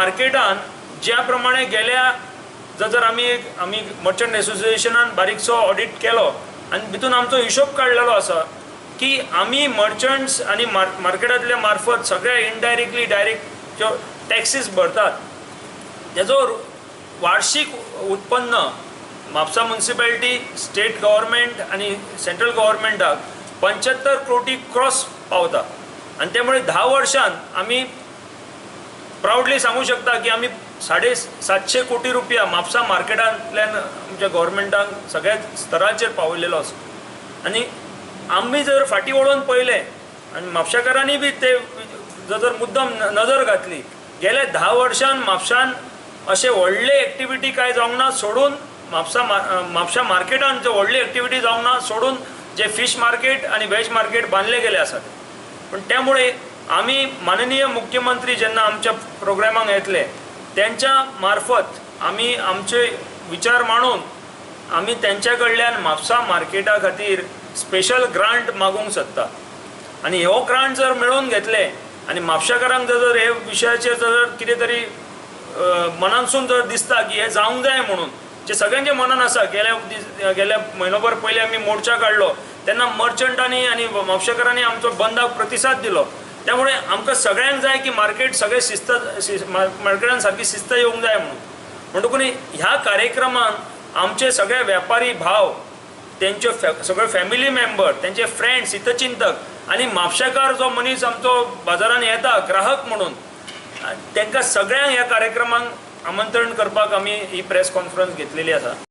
मार्केटान ज्या प्रमाणे गेल्या जर आमी मर्चंट एसोसिएशनान बारीकसो ऑडिट केलो आनी भितून आमचो हिशोब काडलेलो आसा की आमी मर्चंट्स आनी मार्केटांतल्या मार्फत सगळे इनडायरेक्टली डायरेक्ट जो टॅक्सीस भरतात तेजो वार्षिक उत्पन्न म्हापसा म्युनिसिपॅलिटी स्टेट गव्हर्मेंट आनी सेंट्रल गव्हर्मेंटाक 75 कोटी क्रॉस पावता आनी त्यामुळे 10 वर्षांत आमी प्राउडली सांगू शकता की आमी 750 कोटी रुपया म्हापसा मार्केटांतल्यान आमच्या गव्हर्मेंटाक सगळ्या स्तराचेर पावयलेलो आसा। आनी आमी जर फाटीं वळून पळयलें आनी म्हापशेकारांनी बी ते जर मुद्दम नजर घातली गेल्या 10 वर्षांत म्हापशान अशे व्हडले एक्टिविटी कांय जावंक ना सोडून म्हापशा मार्केटान जे व्हडली एक्टिविटी जावंक ना सोडून जे फिश मार्केट आनी वेज मार्केट बांदले गेले आसात। पण त्यामुळे आमी माननीय मुख्यमंत्री जेन्ना आमच्या प्रोग्रामाक येतले त्यांच्या मार्फत आमी आमचे विचार मांडून आमी त्यांच्या कडल्यान म्हापसा मार्केटा खातीर स्पेशल ग्रांट मागूंक सोदता आनी हो ग्रांट जर मेळोवन घेतले आनी म्हापशेकारांक जर हे विशयाचेर जर कितें तरी मनानसून जर दिसता की हे जावंक जाय म्हणून जे सगळ्यांच्या मनान आसा गेल्या म्हयनोभर पयलीं आमी मोर्चा काडलो तेन्ना मर्चंटांनी आनी म्हापशेकारांनी आमचो बंदाक प्रतिसाद दिलो। त्यामुळे आमकां सगळ्यांक जाय की मार्केट सगळे मार्केटान सारकी शिस्त येवंक जाय म्हणटकूच ह्या कार्यक्रमान आमचे सगळे वेपारी भाव तेंचे सगळे फॅमिली मेंबर तेंचे फ्रेंड्स हितचिंतक आनी म्हापशेकार जो मनीस आमचो बाजारान येता ग्राहक म्हणून तांकां सगळ्यांक ह्या कार्यक्रमाक आमंत्रण करपाक आमी ही प्रेस कॉन्फरन्स घेतलेली आसा।